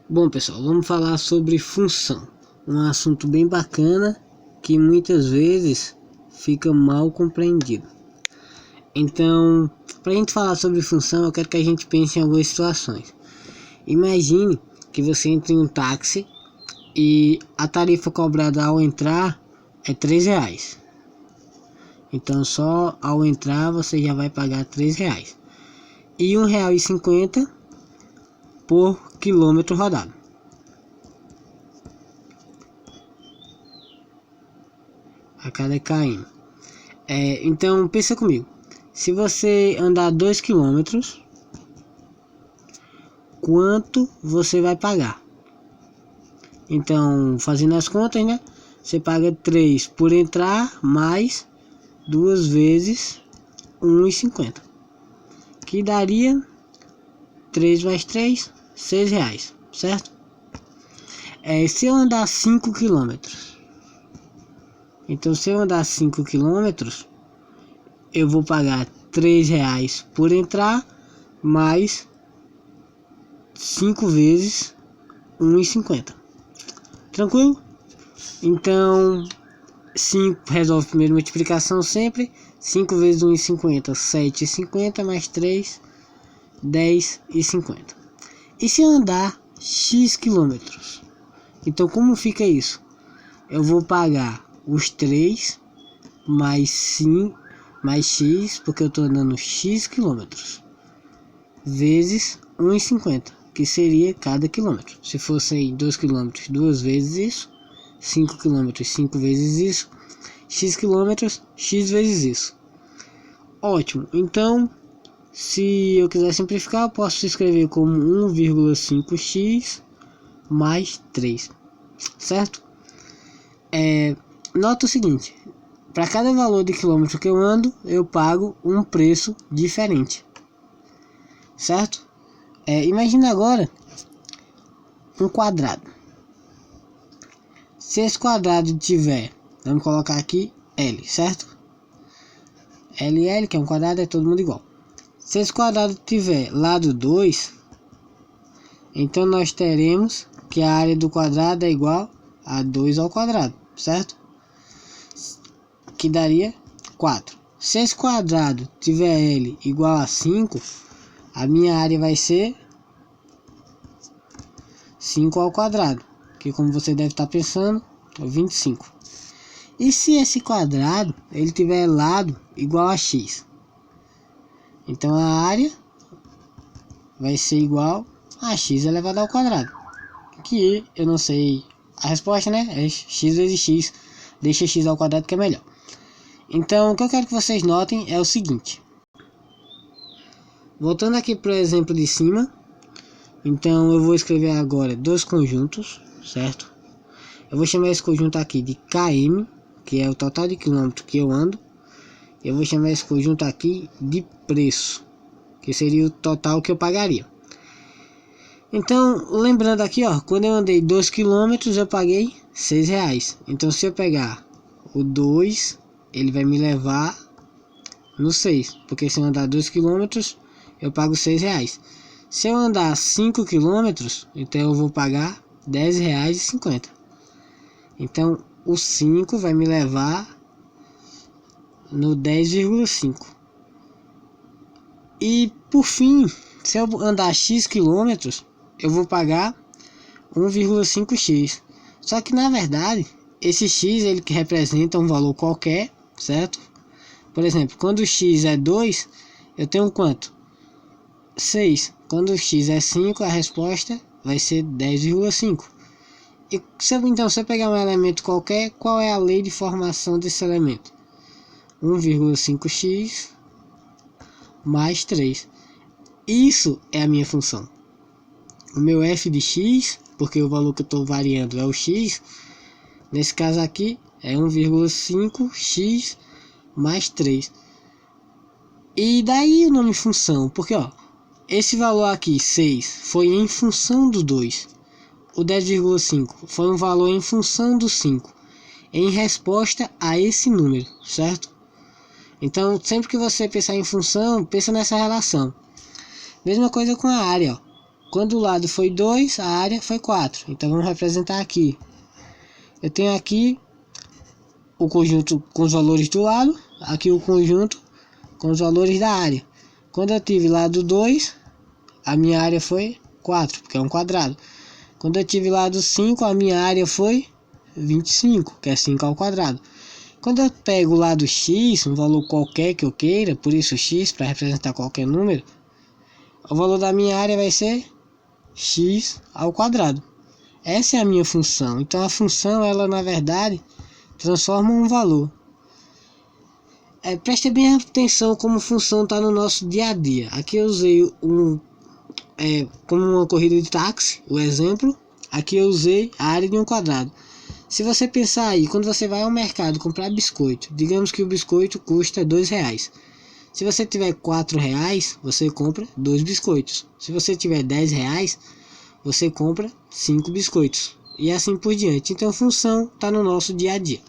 Bom, pessoal, vamos falar sobre função, um assunto bem bacana que muitas vezes fica mal compreendido. Então, para a gente falar sobre função, eu quero que a gente pense em algumas situações. Imagine que você entra em um táxi e a tarifa cobrada ao entrar é R$3. Então, só ao entrar você já vai pagar R$3 e R$1,50 por quilômetro rodado. A cada km. Então pensa comigo, se você andar 2 quilômetros, quanto você vai pagar? Então, fazendo as contas, né? Você paga 3 por entrar, mais 2 vezes R$1,50, que daria 3 mais 3, R$6, certo? Se eu andar 5 quilômetros, então se eu andar 5 quilômetros, eu vou pagar R$3 por entrar, mais 5 vezes R$1,50. Tranquilo? Então, 5 resolve primeiro multiplicação sempre. 5 vezes R$1,50, R$7,50, mais 3, R$10,50. E se eu andar X quilômetros? Então, como fica isso? Eu vou pagar os 3 mais 5 mais X, porque eu estou andando X quilômetros, vezes R$1,50, que seria cada quilômetro. Se fosse 2 quilômetros, 2 vezes isso. 5 quilômetros, 5 vezes isso. X quilômetros, X vezes isso. Ótimo. Então, se eu quiser simplificar, eu posso escrever como 1,5x mais 3, certo? Nota o seguinte: para cada valor de quilômetro que eu ando, eu pago um preço diferente, certo? Imagina agora um quadrado. Se esse quadrado tiver, vamos colocar aqui L, certo? LL, que é um quadrado, é todo mundo igual. Se esse quadrado tiver lado 2, então nós teremos que a área do quadrado é igual a 2 ao quadrado, certo? Que daria 4. Se esse quadrado tiver L igual a 5, a minha área vai ser 5 ao quadrado, que, como você deve estar pensando, é 25. E se esse quadrado ele tiver lado igual a x, então a área vai ser igual a x elevado ao quadrado, que eu não sei a resposta, né? É x vezes x. Deixa x ao quadrado que é melhor. Então, o que eu quero que vocês notem é o seguinte. Voltando aqui para o exemplo de cima. Então, eu vou escrever agora dois conjuntos, certo? Eu vou chamar esse conjunto aqui de km, que é o total de quilômetros que eu ando. Eu vou chamar esse conjunto aqui de preço, que seria o total que eu pagaria. Então, lembrando aqui, ó, quando eu andei 2 quilômetros, eu paguei R$6. Então, se eu pegar o 2, ele vai me levar no 6, porque se eu andar 2 quilômetros, eu pago R$6. Se eu andar 5 quilômetros, então eu vou pagar R$10,50. Então, o 5 vai me levar no 10,5. E, por fim, se eu andar X quilômetros, eu vou pagar 1,5x. Só que, na verdade, esse x ele que representa um valor qualquer, certo? Por exemplo, quando o x é 2, eu tenho quanto? 6. Quando o x é 5, a resposta vai ser 10,5. E então, se eu pegar um elemento qualquer, qual é a lei de formação desse elemento? 1,5x mais 3. Isso é a minha função. O meu f de x, porque o valor que eu estou variando é o x, nesse caso aqui é 1,5x mais 3. E daí o nome função, porque ó, esse valor aqui, 6, foi em função do 2. O 10,5 foi um valor em função do 5, em resposta a esse número, certo? Então, sempre que você pensar em função, pensa nessa relação. Mesma coisa com a área, ó. Quando o lado foi 2, a área foi 4. Então vamos representar aqui. Eu tenho aqui o conjunto com os valores do lado, aqui o conjunto com os valores da área. Quando eu tive lado 2, a minha área foi 4, porque é um quadrado. Quando eu tive lado 5, a minha área foi 25, que é 5 ao quadrado. Quando eu pego o lado x, um valor qualquer que eu queira, por isso x, para representar qualquer número, o valor da minha área vai ser x ao quadrado. Essa é a minha função. Então a função, ela na verdade, transforma um valor. Preste bem atenção como função está no nosso dia a dia. Aqui eu usei como uma corrida de táxi, o exemplo. Aqui eu usei a área de um quadrado. Se você pensar aí, quando você vai ao mercado comprar biscoito, digamos que o biscoito custa R$2. Se você tiver R$4, você compra 2 biscoitos. Se você tiver R$10, você compra 5 biscoitos. E assim por diante. Então a função está no nosso dia a dia.